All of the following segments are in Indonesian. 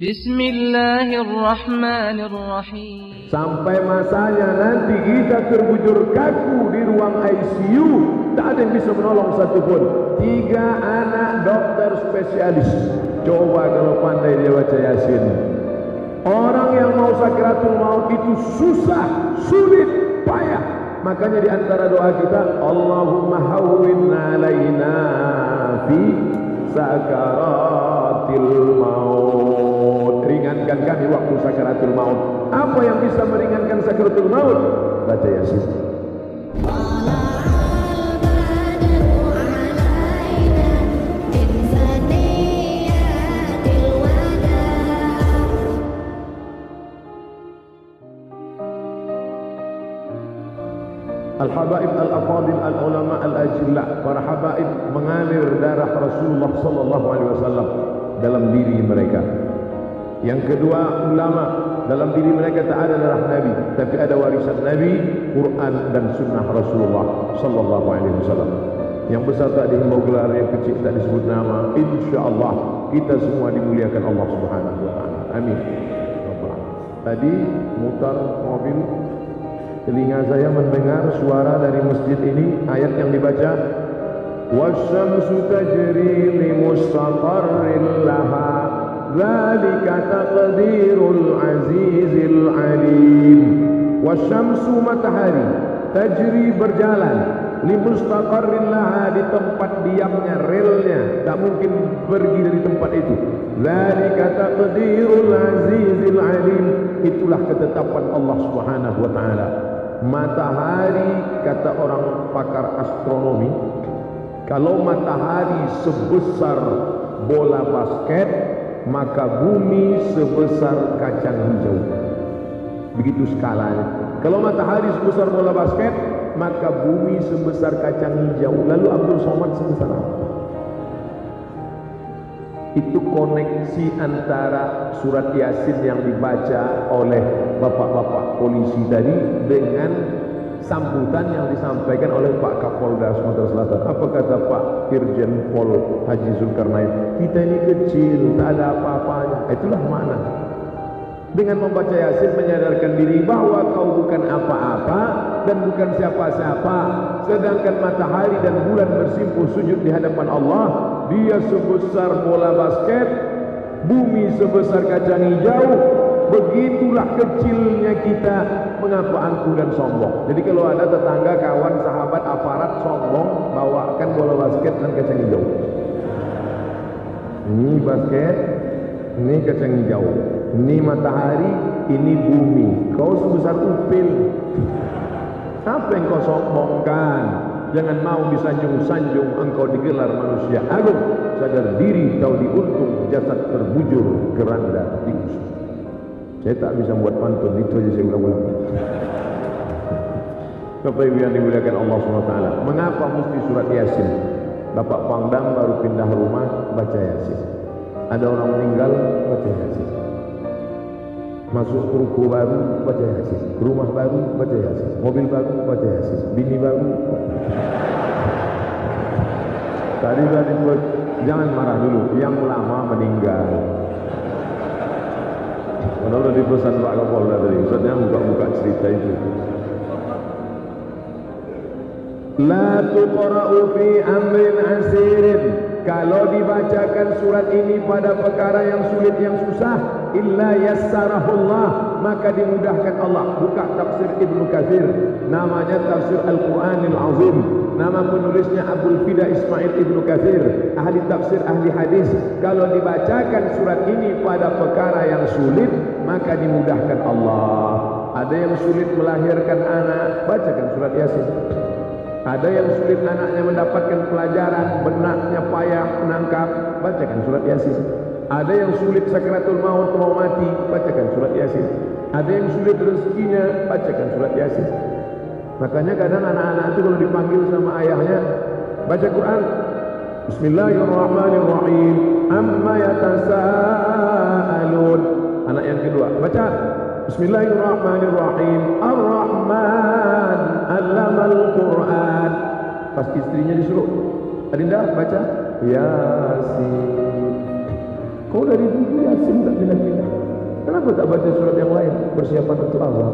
Bismillahirrahmanirrahim. Sampai masanya nanti kita terbujur kaku di ruang ICU, tak ada yang bisa menolong satupun. 3 anak dokter spesialis. Coba kalau pandai dia baca Yasin. Orang yang mau sakaratul maut itu susah, sulit, payah. Makanya di antara doa kita, Allahumma hawwin alaina fi sakaratil maut. Ringankan kami waktu sakaratul maut. Apa yang bisa meringankan sakaratul maut? Baca Yasin. Al-habaib al-afadil al-ulama al-ajillah, para habaib mengalir darah Rasulullah sallallahu alaihi wasallam dalam diri mereka. Yang kedua, ulama, dalam diri mereka tak ada darah Nabi, tapi ada warisan Nabi, Quran dan sunnah Rasulullah sallallahu alaihi wasallam. Yang besar tak dihimbau gelar, yang kecil tak disebut nama. Insyaallah kita semua dimuliakan Allah Subhanahu wa taala. Amin. Tadi mutar mobil, telinga saya mendengar suara dari masjid ini, ayat yang dibaca, wasyamsu tajri li mustaqarrin laha dzalika taqdirul azizil alim. Wasyamsu, matahari, tajri berjalan, li mustaqarrin laha, di tempat diamnya, relnya, tak mungkin pergi dari tempat itu. Dzalika taqdirul azizil alim, itulah ketetapan Allah Subhanahu wa taala. Matahari, kata orang pakar astronomi, kalau matahari sebesar bola basket, maka bumi sebesar kacang hijau. Begitu skalanya. Kalau matahari sebesar bola basket, maka bumi sebesar kacang hijau. Lalu Abdul Somad sebesar apa? Itu koneksi antara surat Yasin yang dibaca oleh bapak-bapak polisi tadi dengan sambutan yang disampaikan oleh Pak Kapolda Sumatera Selatan. Apa kata Pak Irjen Pol Haji Zulkarnain? Kita ini kecil, tak ada apa-apanya. Itulah makna. Dengan membaca Yasin menyadarkan diri bahwa kau bukan apa-apa dan bukan siapa-siapa. Sedangkan matahari dan bulan bersimpuh sujud di hadapan Allah, dia sebesar bola basket, bumi sebesar kacang hijau. Begitulah kecilnya kita, mengapa angkuh dan sombong. Jadi kalau ada tetangga, kawan, sahabat, aparat sombong, bawakan bola basket dan kacang hijau. Ini basket, ini kacang hijau, ini matahari, ini bumi. Kau sebesar upil. Apa yang kau sombongkan? Jangan mau disanjung-sanjung, engkau digelar manusia agung. Sadar diri kau diuntung, jasad terbujur, keranda tikus. Saya tak bisa buat pantun, itu aja saya ulang-ulang. Bapak Ibu yang dimuliakan Allah SWT, mengapa mesti surat Yasin? Bapak Pangdam baru pindah rumah, baca Yasin. Ada orang meninggal, baca Yasin. Masuk ruko baru, baca Yasin. Rumah baru, baca Yasin. Mobil baru, baca Yasin. Bini baru. Tadi disebut, jangan marah dulu, yang lama meninggal. Kalau udah dipesan Pak Kapolda tadi, Ustaznya buka-buka cerita itu. La tuqra'u fi amrin asirin. Kalau dibacakan surat ini pada perkara yang sulit, yang susah, illa yassarahullah, maka dimudahkan Allah. Buka tafsir Ibnu Katsir, namanya tafsir Al-Quranil Azim. Nama penulisnya Abdul Fida Ismail Ibnu Katsir, ahli tafsir, ahli hadis. Kalau dibacakan surat ini pada perkara yang sulit, maka dimudahkan Allah. Ada yang sulit melahirkan anak, bacakan surat Yasin. Ada yang sulit anaknya mendapatkan pelajaran, benaknya payah menangkap, bacakan surat Yasin. Ada yang sulit sakaratul maut, mau mati, bacakan surat Yasin. Ada yang sulit rezekinya, bacakan surat Yasin. Makanya kadang anak-anak itu kalau dipanggil sama ayahnya, baca Quran. Bismillahirrahmanirrahim. Amma yatasaalun. Anak yang kedua, baca Bismillahirrahmanirrahim. Ar-Rahman 'allamal Qur'an. Pas istrinya disuruh, Adinda baca Yasin. Kau dari dulu Yasin tak pindah-pindah. Kenapa tak baca surat yang lain? Persiapan untuk Allah.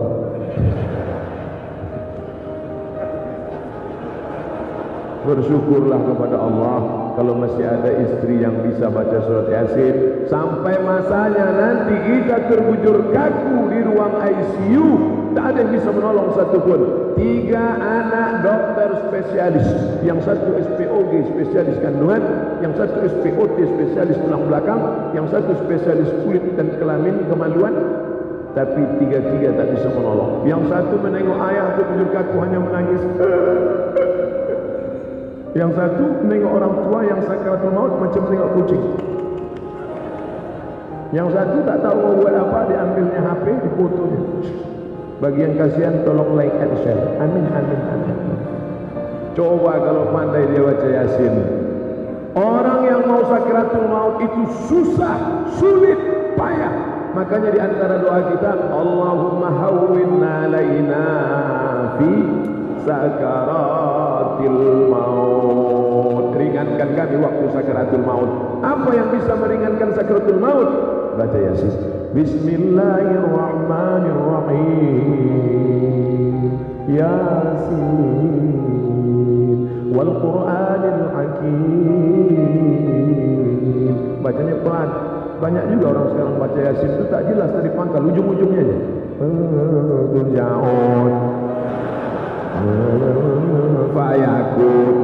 Bersyukurlah kepada Allah kalau masih ada istri yang bisa baca surat Yasin. Sampai masanya nanti kita terbujur kaku di ruang ICU, tak ada yang bisa menolong satupun. 3 anak dokter spesialis, yang satu SPOG spesialis kandungan, yang satu SPOT spesialis tulang belakang, yang satu spesialis kulit dan kelamin kemaluan, tapi 3-3 tak bisa menolong. Yang satu menengok ayah terbujur kaku hanya menangis. Yang satu menengok orang tua yang sakaratul maut macam menengok kucing. Yang satu tak tahu mau buat apa, diambilnya HP, difotonya. Bagi yang kasihan tolong like and share. Amin, amin, amin. Coba kalau pandai dia baca Yasin. Orang yang mau sakaratul maut itu susah, sulit, payah. Makanya di antara doa kita, Allahumma hawwin alaina fi sakaratil maut. Ringankan kami waktu sakaratul maut. Apa yang bisa meringankan sakaratul maut? Baca Yasin. Bismillahirrahmanirrahim. Yasin wal Qur'anil Hakim. Bacanya pelan. Banyak juga orang sekarang baca Yasin itu tak jelas dari pangkal, ujung-ujungnya aja. Turja'un fayakun.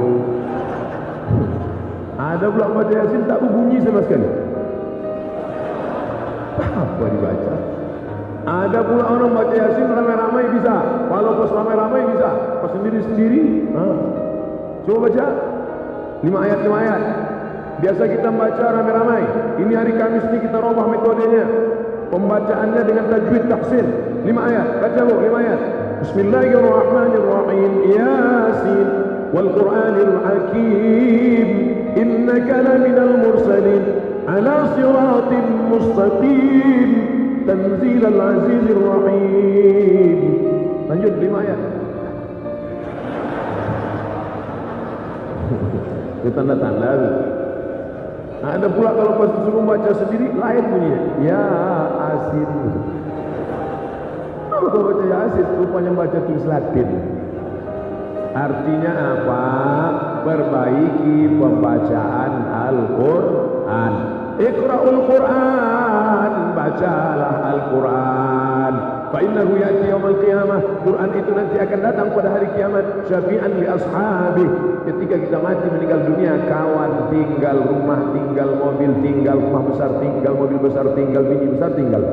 Ada pula baca Yasin tak berbunyi sama sekali. Apa dibaca? Ada pula orang baca Yasin ramai-ramai bisa. Kalau pas ramai-ramai bisa. Pas sendiri-sendiri, coba baca 5 ayat. Biasa kita baca ramai-ramai. Ini hari Kamis ini kita robah metodenya. Pembacaannya dengan tajwid tahsin. 5 ayat. Baca bu, 5 ayat. Bismillahirrahmanirrahim. Yasin wal Qur'anil Hakim. Innaka laminal mursalin ala siratin mustaqim. Tanzilal Azizir Rahim. Lanjut 5 ayat. Itu tanda-tanda. Ada pula kalau pas disuruh baca sendiri lain bunyinya. Ya Asin. Kalau kau baca Yasin, rupanya baca tulis Latin. Artinya apa? Perbaiki pembacaan Al-Quran. Iqra'ul Quran, bacalah Al-Quran. Fa innahu ya'ti yaumil qiyamah. Quran itu nanti akan datang pada hari kiamat. Syafi'an li ashabih. Ketika kita mati meninggal dunia, kawan tinggal, rumah tinggal, mobil tinggal, rumah besar tinggal, mobil besar tinggal, bini besar tinggal.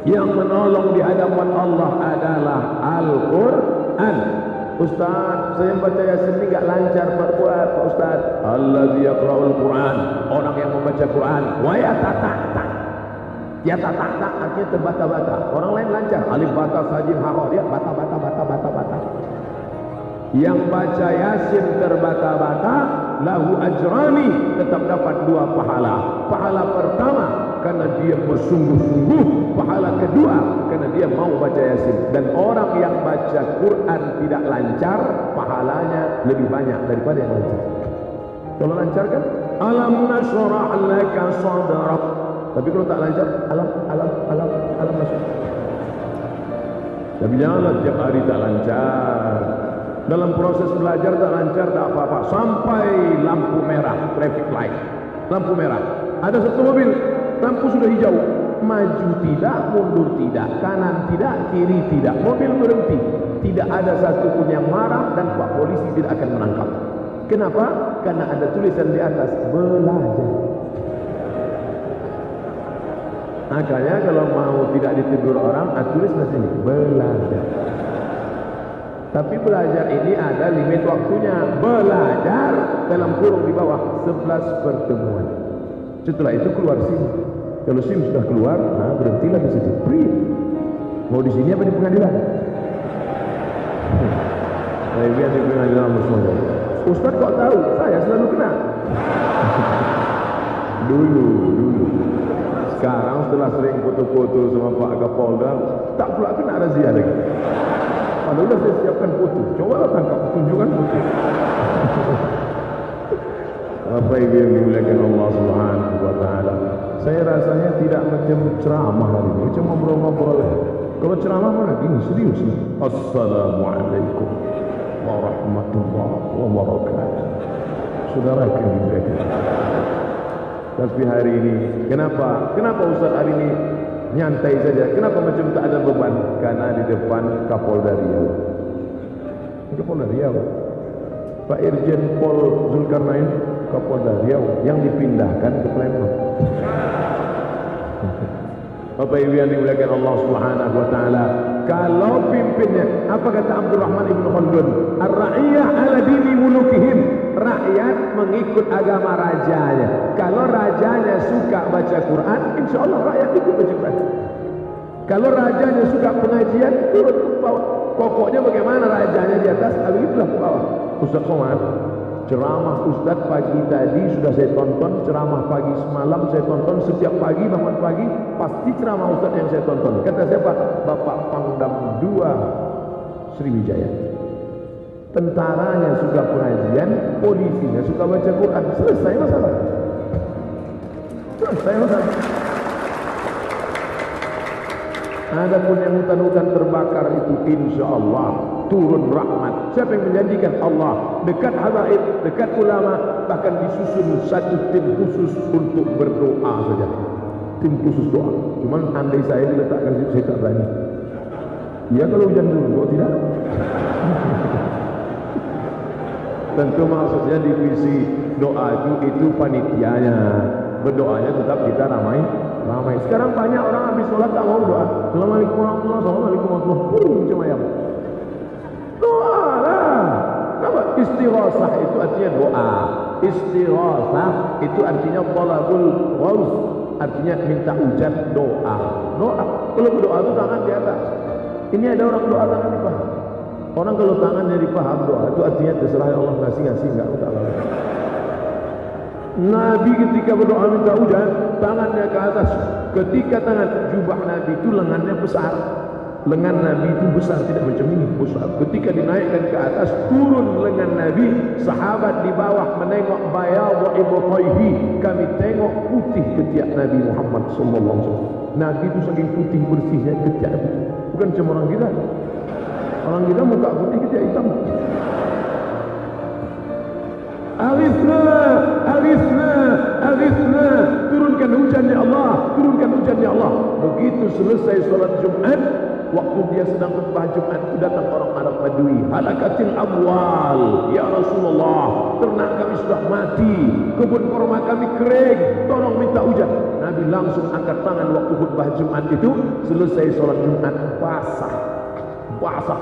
Yang menolong di hadapan Allah adalah Al-Quran. Ustaz, saya baca Yasin ini enggak lancar Pak Ustaz. Allazi yaqra'ul Quran, orang yang membaca Quran, wa yatata. Ya tata artinya terbata-bata. Orang lain lancar, alif bata sajim haro, dia bata. Yang baca Yasin terbata-bata, lahu ajrani, tetap dapat 2 pahala. Pahala pertama karena dia bersungguh-sungguh, pahala kedua karena dia mau baca Yasin. Dan orang yang baca Quran tidak lancar, pahalanya lebih banyak daripada yang lancar. Kalau lancar kan alam nashrah laka sadrak. Tapi kalau tak lancar, alam nashrah. Tapi janganlah tiap hari tak lancar. Dalam proses belajar tak lancar, tak apa-apa. Sampai lampu merah, traffic light. Lampu merah. Ada satu mobil, lampu sudah hijau. Maju tidak, mundur tidak, kanan tidak, kiri tidak. Mobil berhenti. Tidak ada satupun yang marah dan Pak Polisi tidak akan menangkap. Kenapa? Karena ada tulisan di atas, belajar. Makanya kalau mau tidak ditegur orang, tulis di sini, belajar. Tapi belajar ini ada limit waktunya. Belajar dalam kurung di bawah 11 pertemuan. Setelah itu keluar SIM. Kalau SIM sudah keluar, berhentilah di situ. Free. Mau di sini apa di pengadilan? Saya biar di pengadilan Muslim. Ustaz kok tahu? Saya selalu kena. Dulu. Sekarang setelah sering foto-foto sama Pak Kapolda, tak pula kena razia lagi. Padahal sudah saya siapkan foto. Coba lah tangkap, tunjukkan foto. Apa yang dimuliakan Allah Subhanahu wa taala. Saya rasanya tidak macam ceramah hari ini, cuma ngobrol-ngobrol. Kalau ceramah mana gini serius nih. Assalamualaikum warahmatullahi wabarakatuh. Saudara yang dimuliakan. Tapi hari ini, kenapa Ustaz hari ini nyantai saja? Kenapa macam tak ada beban? Karena di depan Kapolda Riau. Kapolda Riau. Pak Irjen Pol Zulkarnain, Kapolda Riau yang dipindahkan ke Palembang. Bapak Ibu yang dimuliakan Allah Subhanahu wa taala, kalau pimpinnya, apa kata Abdurrahman Ibn Khaldun? Ar-ra'iyah ala dini mulukihim. Rakyat mengikut agama rajanya. Kalau rajanya suka baca Quran, insya Allah rakyat ikut baca Quran. Kalau rajanya suka pengajian, turun ke bawah. Pokoknya bagaimana rajanya di atas, begitulah ke bawah. Ustaz Somad, ceramah Ustaz pagi tadi sudah saya tonton, ceramah pagi semalam saya tonton, setiap pagi bangun pagi pasti ceramah Ustaz yang saya tonton. Kata siapa? Bapak Pangdam 2 Sriwijaya. Tentaranya suka pengajian, polisinya suka baca Quran. Selesai masalah. Selesai masalah. Adapun yang hutan-hutan terbakar itu insya Allah turun rahmat. Siapa yang menjanjikan? Allah. Dekat habaib, dekat ulama, bahkan disusun satu tim khusus untuk berdoa saja. Tim khusus doa. Cuman andai saya diletakkan situ, saya tak berani. Ya kalau hujan dulu, kok tidak? Tentu maksudnya divisi doa itu panitianya. Berdoanya tetap kita ramai. Sekarang banyak orang habis sholat tak mau doa. Assalamualaikum warahmatullahi wabarakatuh. Macam ayam. Doa lah. Kenapa? Istighosah itu artinya doa. Istighosah itu artinya talabul ghaus. Artinya minta hujan, doa. Doa. Kalau berdoa itu tangan di atas. Ini ada orang doa tangan di paha. Orang kalau tangannya di paha doa itu artinya terserah Allah ngasih enggak tak apa. Nabi ketika berdoa minta hujan, tangannya ke atas. Ketika tangan jubah Nabi itu lengannya besar. Lengan Nabi itu besar, tidak macam ini, besar. Ketika dinaikkan ke atas, turun lengan Nabi. Sahabat di bawah menengok bayadhu ibtayhi. Kami tengok putih ketiak Nabi Muhammad sallallahu alaihi wasallam. Nabi itu saking putih bersihnya ketiak itu. Bukan cuma orang kita. Orang kita muka putih ketiak hitam. Aghithna, aghithna, aghithna. Turunkan hujan ya Allah, turunkan hujan ya Allah. Begitu selesai sholat Jumat, waktu dia sedang khutbah Jumat, itu datang orang Arab Badui. Halakatil amwal, ya Rasulullah, ternak kami sudah mati, kebun kurma kami kering, tolong minta hujan. Nabi langsung angkat tangan waktu khutbah Jumat itu. Selesai sholat Jumat, basah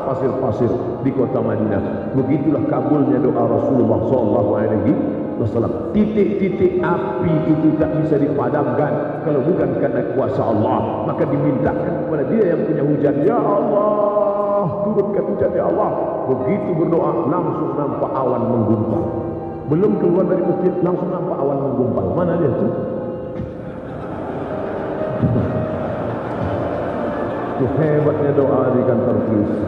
pasir-pasir di kota Madinah. Begitulah kabulnya doa Rasulullah sallallahu alaihi wasallam. Titik-titik api itu tak bisa dipadamkan kalau bukan karena kuasa Allah. Maka dimintakan kepada Dia yang punya hujan. Ya Allah, turunkan hujan ya Allah. Begitu berdoa langsung nampak awan menggumpal. Belum keluar dari masjid langsung nampak awan menggumpal. Mana dia tu? Itu hebatnya doa di kantor polisi.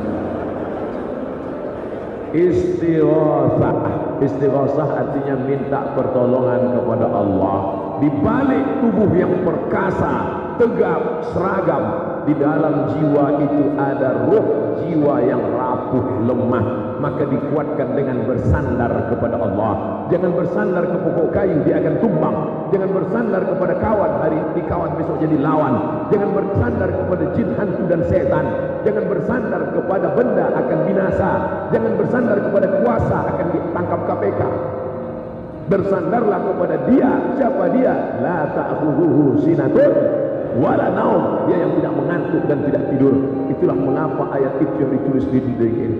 Istighosah artinya minta pertolongan kepada Allah. Di balik tubuh yang perkasa, tegap, seragam, di dalam jiwa itu ada ruh jiwa yang rapuh, lemah. Maka dikuatkan dengan bersandar kepada Allah. Jangan bersandar ke pokok kayu, dia akan tumbang. Jangan bersandar kepada kawan, hari ini kawan besok jadi lawan. Jangan bersandar kepada jin, hantu dan setan. Jangan bersandar kepada benda, akan binasa. Jangan bersandar kepada kuasa, akan ditangkap KPK. Bersandarlah kepada Dia. Siapa Dia? La ta'khudhuhu sinatun wala naum. Dia yang tidak mengantuk dan tidak tidur. Itulah mengapa ayat itu yang ditulis di dinding ini.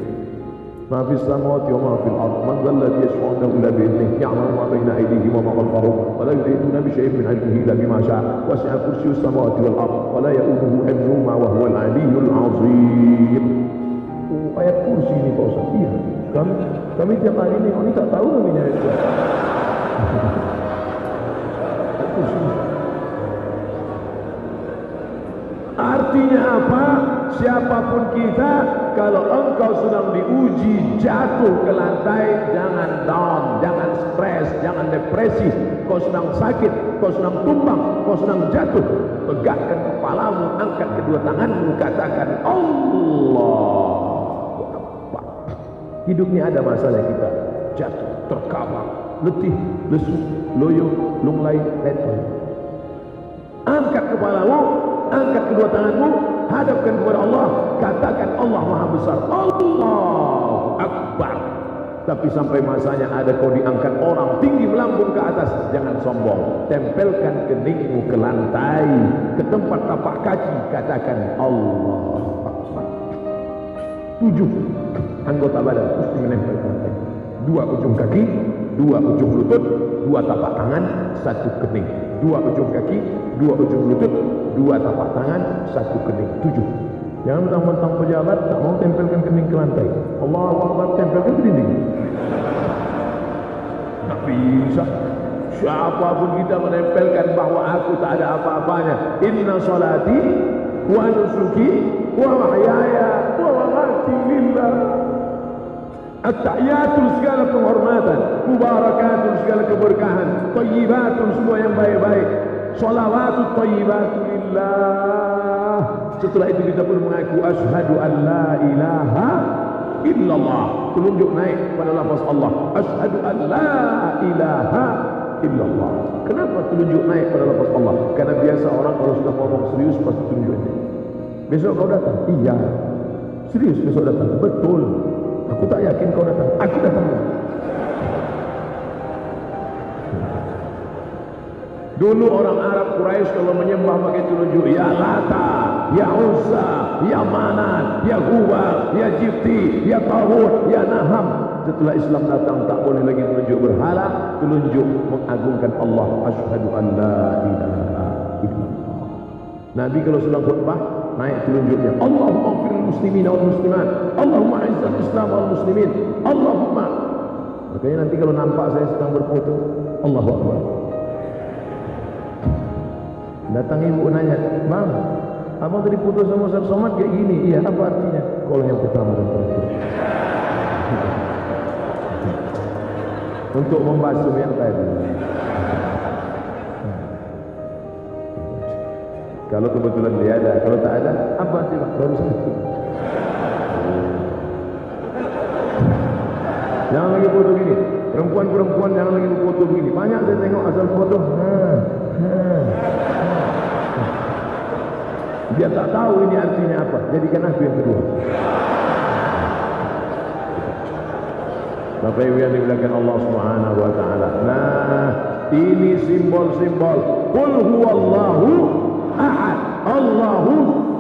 Ma fis samawati wa ma fil ardh man dhal ladzi yashfa'u indahu illa bi'idhnihi ya'lamu ma bayna aydihim wa ma khalfahum wa la yuhituna bi shay'in min 'ilmihi illa bima sha'a wasi'a kursiyyuhu samawati wal ardh wa la ya'uduhu hifdhuhuma wa huwal 'aliyyul 'azim. Ayat kursi ini Pak Ustaz. Iya. Kami tiap hari ini tak tahu namanya itu. Artinya apa? siapapun kita, kalau engkau sedang diuji jatuh ke lantai, jangan down, jangan stres, jangan depresi. Kau sedang sakit, kau sedang tumbang, kau sedang jatuh, tegakkan kepalamu, angkat kedua tanganmu, katakan Allahu Akbar. Hidup ini ada masalah kita jatuh, terkabak, letih, lesu, loyo, lunglai, letih. Angkat kepalamu, angkat kedua tanganmu, hadapkan kepada Allah, katakan Allah Maha Besar, Allahu Akbar. Tapi sampai masanya ada kau diangkat orang tinggi melambung ke atas, jangan sombong. Tempelkan keningmu ke lantai, ke tempat tapak kaki, katakan Allahu Akbar. 7 anggota badan mesti menempel ke lantai. 2 ujung kaki, 2 ujung lutut, 2 tapak tangan, 1 kening. 2 ujung kaki, 2 ujung lutut, 2 tapak tangan, 1 kening. 7. Jangan mentang-mentang pejabat tak mau tempelkan kening ke lantai. Allahu Akbar, tempelkan ke dinding. Tak bisa. Siapapun kita menempelkan bahawa aku tak ada apa-apanya. Inna salati wa nusuki wa mahyaya wa mamati lillah. At-tahiyatul segala penghormatan, mubarakatun segala keberkahan, thayyibatun semua yang baik-baik, sholawatut thayyibatu lillah. Setelah itu kita pun mengaku asyhadu an la ilaha illallah. Telunjuk naik pada lafaz Allah, asyhadu an la ilaha illallah. Kenapa telunjuk naik pada lafaz Allah? Karena biasa orang kalau sudah ngomong serius pasti tunjuknya. Besok kau datang? Iya. Serius besok datang? Betul. Aku tak yakin kau datang. Aku datang. Dulu orang Arab Quraisy kalau menyembah pakai telunjuk, ya Lata, ya Uzza, ya Manat, ya Hubal, ya Jibti, ya Tawud, ya Naham. Setelah Islam datang tak boleh lagi menunjuk berhala, telunjuk mengagungkan Allah. Asyhadu an la ilaha illallah. Nabi kalau sedang khutbah naik telunjuknya, Allahumma ighfiril muslimin wal muslimat, Allahumma izzil Islam wal muslimin, Allahumma. Makanya nanti kalau nampak saya sedang berfoto, Allahu Akbar. Datang ibu nanya, bang, abang tadi foto sama Ustaz Somad kayak gini. Iya, apa artinya? Kalau yang pertama dan terakhir. Untuk membasuh yang tadi. Kalau kebetulan dia ada, kalau tak ada, apa artinya? Baru satu. Jangan lagi foto gini. Perempuan-perempuan jangan lagi foto begini. Banyak saya tengok asal foto. Dia tak tahu ini artinya apa. Jadikan aku yang kedua. Bapak Ibu yang dimuliakan Allah Subhanahu wa taala. Nah, ini simbol-simbol Qul huwallahu ahad, Allahu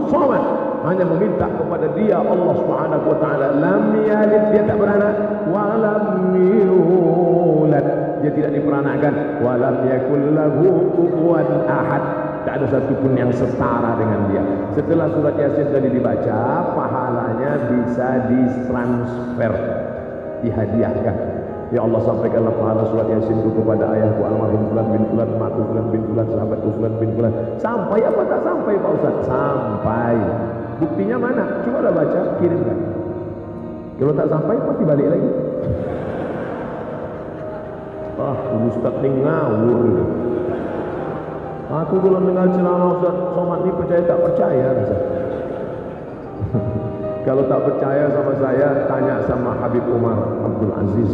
samad. Hanya meminta kepada Dia Allah Subhanahu wa taala. Lam yalid, dia tak beranak, wa lam yulad, dia tidak diperanakkan, wa lam yakul lahu kufuwan ahad. Tak ada satu pun yang setara dengan dia. Setelah surat Yasin tadi dibaca, pahalanya bisa ditransfer, dihadiahkan. Ya Allah, sampaikanlah pahala surat Yasin itu kepada ayahku almarhum Fulan bin Fulan, makku Fulan bin Fulan, sahabatku Fulan bin Fulan. Sampai apa tak sampai Pak Ustaz? Sampai. Buktinya mana? Cobalah baca, kirimkan. Kalau tak sampai pasti balik lagi. Ustaz ni ngawur. Aku kalau dengar ceramah Ustaz Somad ni percaya tak percaya rasa. Kalau tak percaya sama saya, tanya sama Habib Umar Abdul Aziz.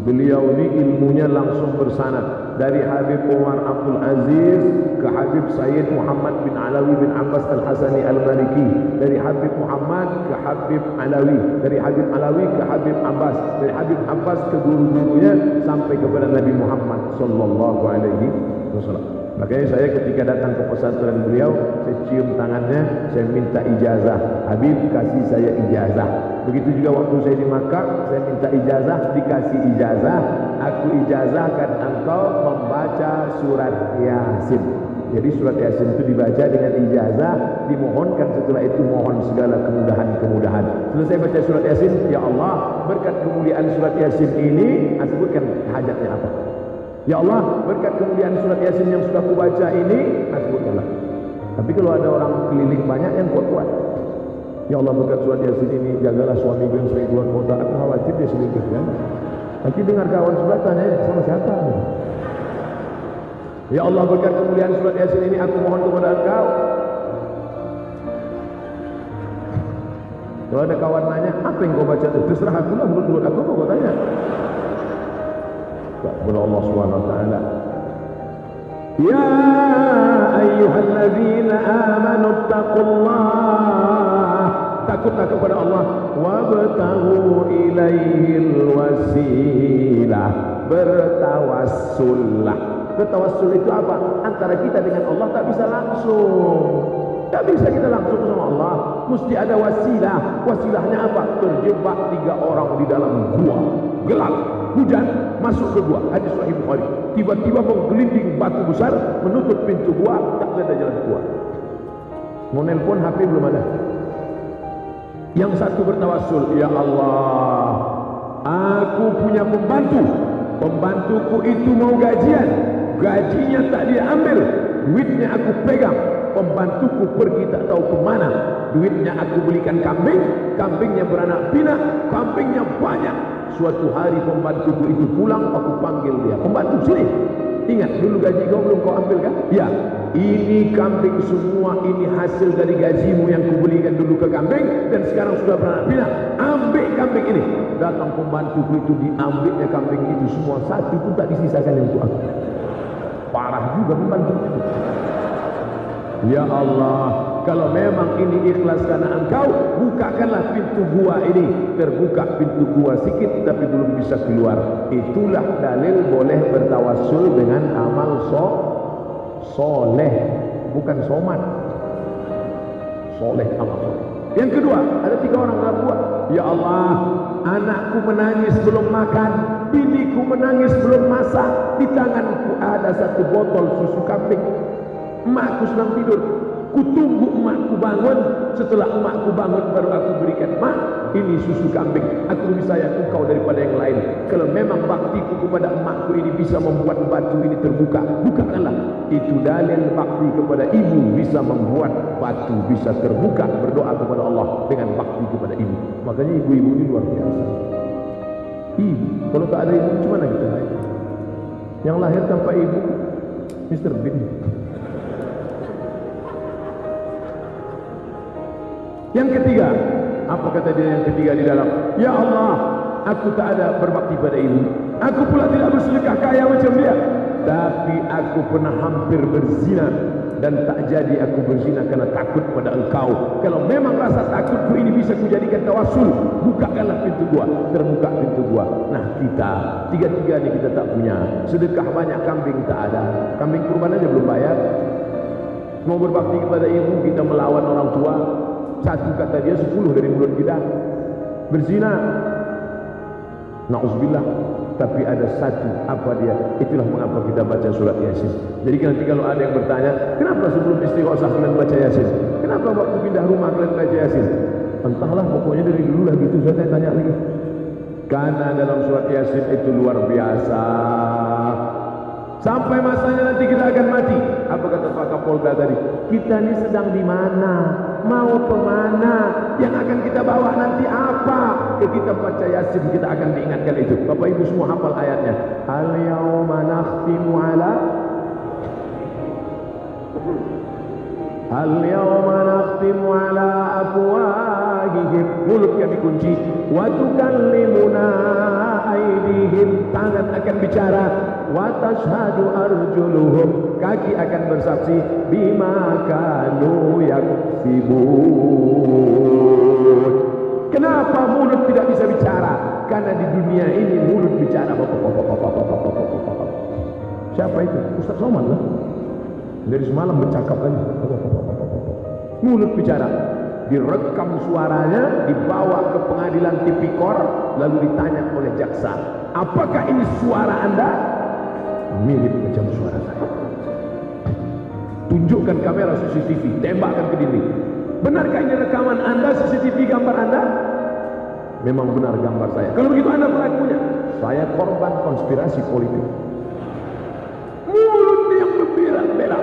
Beliau ni ilmunya langsung bersanad dari Habib Umar Abdul Aziz ke Habib Sayyid Muhammad bin Alawi bin Abbas Al-Hasani Al-Maliki, dari Habib Muhammad ke Habib Alawi, dari Habib Alawi ke Habib Abbas, dari Habib Abbas ke guru-gurunya sampai kepada Nabi Muhammad sallallahu alaihi wasallam. Makanya saya ketika datang ke pesantren beliau, saya cium tangannya, saya minta ijazah. Habib kasih saya ijazah. Begitu juga waktu saya di Makkah, saya minta ijazah, dikasih ijazah. Aku ijazahkan engkau membaca surat Yasin. Jadi surat Yasin itu dibaca dengan ijazah, dimohonkan setelah itu mohon segala kemudahan-kemudahan. Selesai baca surat Yasin, ya Allah, berkat kemuliaan surat Yasin ini, sebutkan hajatnya apa. Ya Allah, berkat kemuliaan surat Yasin yang sudah aku baca ini, sebutkanlah. Tapi kalau ada orang keliling banyak yang kuat-kuat, Ya Allah, berkat surat Yasin ini jagalah suami gue yang sering keluar kota. Aku khawatir dia selingkuh kan. Nanti dengar kawan sebelah tanya sama siapa. Ya Allah, berkat kemuliaan surat Yasin ini aku mohon kepada Engkau. Kalau ada kawan nanya, apa yang kau baca itu? Terserah aku lah, menurut aku kau tanya. Kepada Allah SWT. Ya ayyuhalladzina amanu taqullah, takutlah kepada Allah, wabtaghu ilaihil wasilah, bertawassullah. Bertawassul itu apa? Antara kita dengan Allah tak bisa langsung. Tak bisa kita langsung sama Allah, mesti ada wasilah. Wasilahnya apa? Terjebak 3 orang di dalam gua, gelap, hujan, masuk ke gua. Hadis Sahih Bukhari. Tiba-tiba menggelinding batu besar menutup pintu gua, tak ada jalan keluar. Mau nelpon HP belum ada. Yang satu bertawassul, ya Allah, aku punya pembantu. Pembantuku itu mau gajian, gajinya tak dia ambil, duitnya aku pegang. Pembantuku pergi tak tahu kemana, duitnya aku belikan kambing, kambingnya beranak pinak, kambingnya banyak. Suatu hari pembantuku itu pulang, aku panggil dia, pembantu sini, ingat dulu gaji kau belum kau ambil kan? Ya, ini kambing semua, ini hasil dari gajimu yang kubelikan dulu ke kambing, dan sekarang sudah beranak pinak, ambil kambing ini. Datang pembantuku itu, diambilnya kambing itu semua, satu pun tak disisakan untuk aku. Parah juga pembantu itu. Ya Allah, kalau memang ini ikhlas karena Engkau, bukakanlah pintu gua ini. Terbuka pintu gua sikit tapi belum bisa keluar. Itulah dalil boleh bertawassul dengan amal soleh, bukan somat. Soleh, amal soleh. Yang kedua, ada 3 orang dalam gua. Ya Allah, anakku menangis belum makan, biniku menangis belum masak, di tanganku ada 1 botol susu kambing. Emakku sedang tidur, kutunggu emakku bangun. Setelah emakku bangun baru aku berikan, mak, ini susu kambing. Aku lebih sayang engkau daripada yang lain. Kalau memang baktiku kepada emakku ini bisa membuat batu ini terbuka, bukakanlah. Itu dalil bakti kepada ibu bisa membuat batu bisa terbuka. Berdoa kepada Allah dengan bakti kepada ibu. Makanya ibu-ibu ini luar biasa. Ibu, kalau tak ada ibu, cuma kita lahir. Yang lahir tanpa ibu, Mr. Bean. Yang ketiga, apa kata dia yang ketiga di dalam? Ya Allah, aku tak ada berbakti pada ibu. Aku pula tidak bersedekah kaya macam dia. Tapi aku pernah hampir berzina dan tak jadi aku berzina karena takut pada Engkau. Kalau memang rasa takutku ini bisa kujadikan tawassul, bukakanlah pintu gua. Terbuka pintu gua. Nah, kita tiga-tiga ni kita tak punya. Sedekah banyak, kambing tak ada. Kambing kurban aja belum bayar. Mau berbakti kepada ibu, kita melawan orang tua. 1 kata dia, 10 dari mulut kita. Berzina, na'udzubillah. Tapi ada 1, apa dia? Itulah mengapa kita baca surat Yasin. Jadi nanti kalau ada yang bertanya, kenapa sebelum istighosah kalian baca Yasin? Kenapa waktu pindah rumah kalian baca Yasin? Entahlah, pokoknya dari dulu lah gitu. Saya tanya lagi. Karena dalam surat Yasin itu luar biasa. Sampai masanya nanti kita akan mati. Apa kata Pak Kapolda tadi? Kita ini sedang di mana? Mau kemana? Yang akan kita bawa nanti apa? Ketika baca Yasin kita akan diingatkan itu. Bapak Ibu semua hafal ayatnya. Al-yawma nakhtimu ala Al-yawma nakhtimu ala afwahihim, mulut kami kunci. Wa tukallimuna aydihim, tangan akan bicara. Wa tashhadu arjuluhum, kaki akan bersaksi. Bima kanu yaksibun. Kenapa mulut tidak bisa bicara? Karena di dunia ini mulut bicara. Siapa itu? Ustaz Somad lah. Dari semalam bercakap aja. Mulut bicara. Direkam suaranya, dibawa ke pengadilan tipikor, lalu ditanya oleh jaksa, apakah ini suara Anda? Mirip macam suara saya. Tunjukkan kamera CCTV, tembakkan ke dinding. Benarkah ini rekaman Anda, CCTV gambar Anda? Memang benar gambar saya. Kalau begitu Anda pelakunya. Saya korban konspirasi politik. Mulut yang berbela-bela.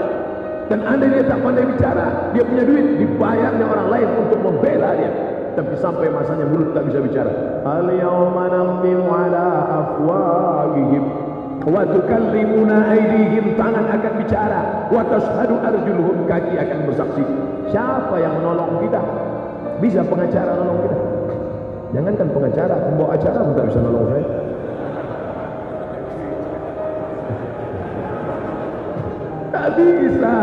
Dan andai dia tak pandai bicara, dia punya duit, dibayarnya orang lain untuk membela dia. Tapi sampai masanya mulut tak bisa bicara. Al-yawma nakhtimu ala afwahihim wa tukallimuna aydihim, tangan akan bicara, wa tashhadu arjuluhum, kaki akan bersaksi. Siapa yang menolong kita? Bisa pengacara nolong kita? Jangankan pengacara, pembawa acara pun tak bisa nolong saya. Tak bisa.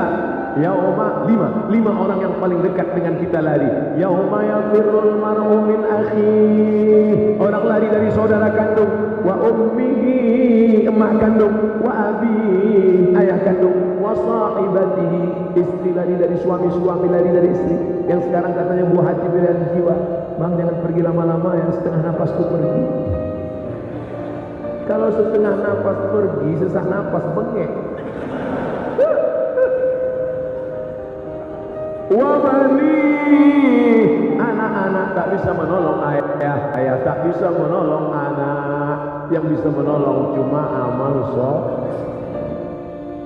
Yauma, lima orang yang paling dekat dengan kita lari. Yauma yafirrul mar'u min akhihi, orang lari dari saudara kandung. Wa ummihi, emak kandung. Wa abihi, ayah kandung. Wa sahibatihi, istri lari dari suami, suami lari dari istri. Yang sekarang katanya buah hati belahan jiwa. Bang, jangan pergi lama-lama ya, setengah nafas tuh pergi. Kalau setengah nafas pergi, sesak nafas bengek. Wabani, anak-anak tak bisa menolong ayah, ayah tak bisa menolong anak, yang bisa menolong cuma amal soleh.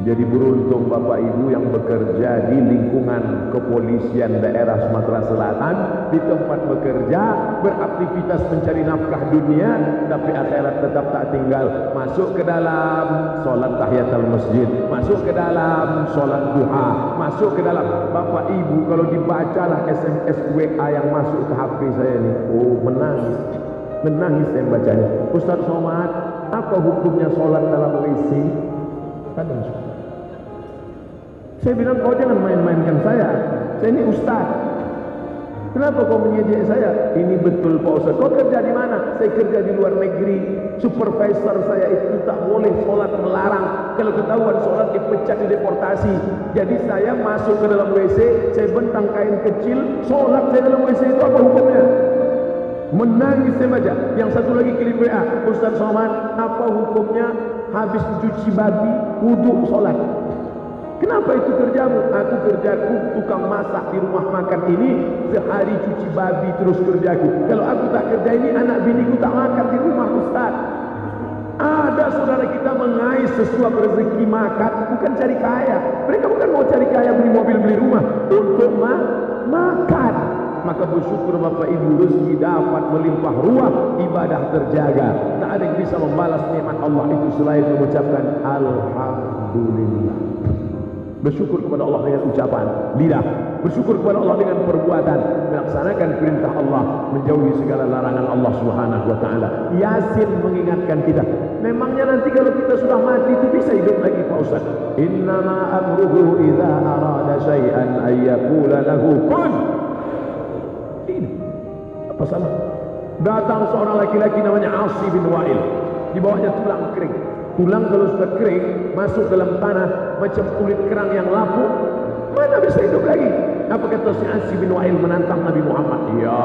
Jadi beruntung Bapak Ibu yang bekerja di lingkungan kepolisian daerah Sumatera Selatan, di tempat bekerja, beraktivitas mencari nafkah dunia, tapi akhirat tetap tak tinggal. Masuk ke dalam solat tahiyatul masjid, masuk ke dalam solat duha, masuk ke dalam. Bapak Ibu kalau dibacalah SMS WA yang masuk ke HP saya ini, oh menangis saya bacanya. Ustaz Somad, apa hukumnya solat dalam WC? Kadang saya bilang, kau jangan main-mainkan saya ini ustaz. Kenapa kau mengejek saya? Ini betul Pak Ustaz. Kau kerja di mana? Saya kerja di luar negeri. Supervisor saya itu tak boleh sholat, melarang. Kalau ketahuan sholat dipecat, dideportasi. Jadi saya masuk ke dalam WC, saya bentang kain kecil, sholat saya dalam WC. Itu apa hukumnya? Menangis saya baca. Yang satu lagi kirim WA, Ustaz Somad, apa hukumnya habis cuci babi, wudhu sholat? Kenapa itu kerjamu? Aku kerjaku tukang masak di rumah makan ini, sehari cuci babi terus kerjaku. Kalau aku tak kerja ini, anak biniku tak makan di rumah Ustaz. Ada saudara kita mengais sesuap rezeki makan, bukan cari kaya. Mereka bukan mau cari kaya, beli mobil, beli rumah, untuk makan. Maka bersyukur Bapak Ibu, rezeki dapat melimpah ruah, ibadah terjaga. Tak ada yang bisa membalas nikmat Allah itu selain mengucapkan Alhamdulillah. Bersyukur kepada Allah dengan ucapan lidah, bersyukur kepada Allah dengan perbuatan, melaksanakan perintah Allah, menjauhi segala larangan Allah Subhanahu wa taala. Yasin mengingatkan kita, memangnya nanti kalau kita sudah mati itu bisa hidup lagi Pak Ustaz? Innama amruhu idza arada syai'an ay yaqula lahu kun. Ini apa salah? Datang seorang laki-laki namanya Asi bin Wa'il, di bawahnya tulang kering. Tulang kalau sudah kering, masuk dalam tanah macam kulit kerang yang lapuk, mana bisa hidup lagi? Apa kata si Asi bin Wa'il menantang Nabi Muhammad? Ya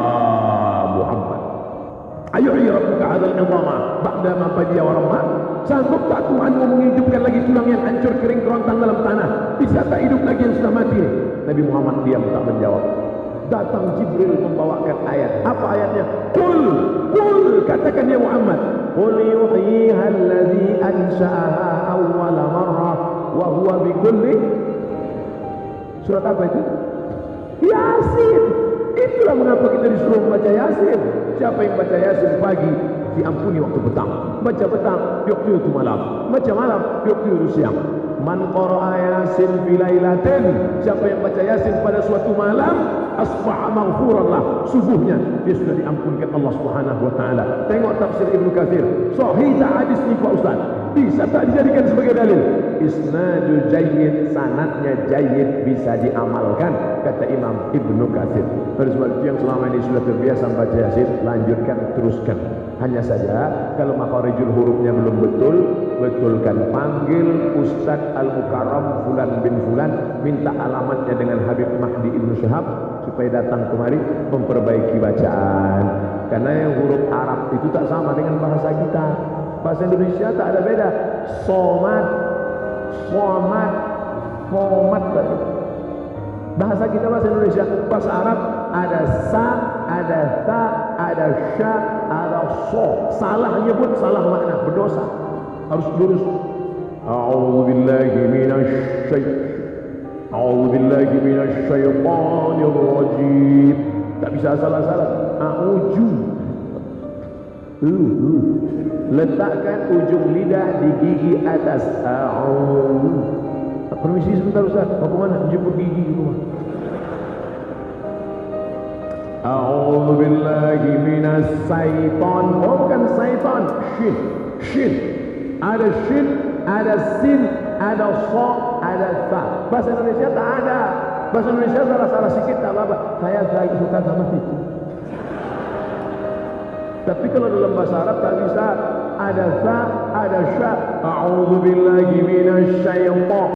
Muhammad, ayuhi rabbuka hadzal idhama ba'da ma fadiya wa ramma? Sanggup tak Tuhanmu menghidupkan lagi tulang yang hancur kering kerontang dalam tanah? Bisa tak hidup lagi yang sudah mati? Nabi Muhammad diam tak menjawab. Datang Jibril membawakan ayat. Apa ayatnya? Qul, katakan ya Muhammad, qul yuhyiha alladhi ansha'aha awwala marrah wa huwa bikulli. Surat apa itu? Yasin. Itulah mengapa kita disuruh membaca Yasin. Siapa yang baca Yasin pagi, diampuni waktu petang. Baca petang, waktu itu malam. Baca malam, waktu itu siang. Man qara'a Yasin fi lailatin, siapa yang baca Yasin pada suatu malam, asbaha maghfuran lah, subuhnya dia sudah diampunkan Allah Subhanahu wa taala. Tengok tafsir Ibnu Katsir. Sahih tak hadis ni Pak Ustaz? Bisa tak dijadikan sebagai dalil? Isnadu jayyid, sanadnya jayyid, bisa diamalkan, kata Imam Ibnu Katsir. Oleh sebab itu yang selama ini sudah terbiasa baca Yasin, lanjutkan, teruskan. Hanya saja kalau makharijul hurufnya belum betul, betulkan. Panggil Ustaz Al-Mukarram Fulan bin Fulan, minta alamatnya dengan Habib Mahdi Ibnu Syihab supaya datang kemari memperbaiki bacaan. Karena yang huruf Arab itu tak sama dengan bahasa kita. Bahasa Indonesia tak ada beda. Somad, somat, fomat tadi. Bahasa kita bahasa Indonesia. Bahasa Arab ada sa, ada ta, ada sya, ada so. Salah nyebut, salah makna, berdosa. Harus lurus. A'udzu billahi minasy syaitanir. A'udzubillahi minasyaitonir rajim. Tak bisa salah-salah. A'udzu. Letakkan ujung lidah di gigi atas. Permisi sebentar Ustaz, mau kemana? Jemput gigi di rumah. A'udzu billahi minas syaiton. Oh, bukan syaiton. Shin. Shin. Ada shin, ada sin, ada sa, ada ta. Bahasa Indonesia tak ada. Bahasa Indonesia salah-salah sedikit tak apa-apa. Saya lagi suka sama itu. Tapi kalau dalam bahasa Arab tak bisa. Ada sa, ada sya. A'udzu billahi minasy syaiton.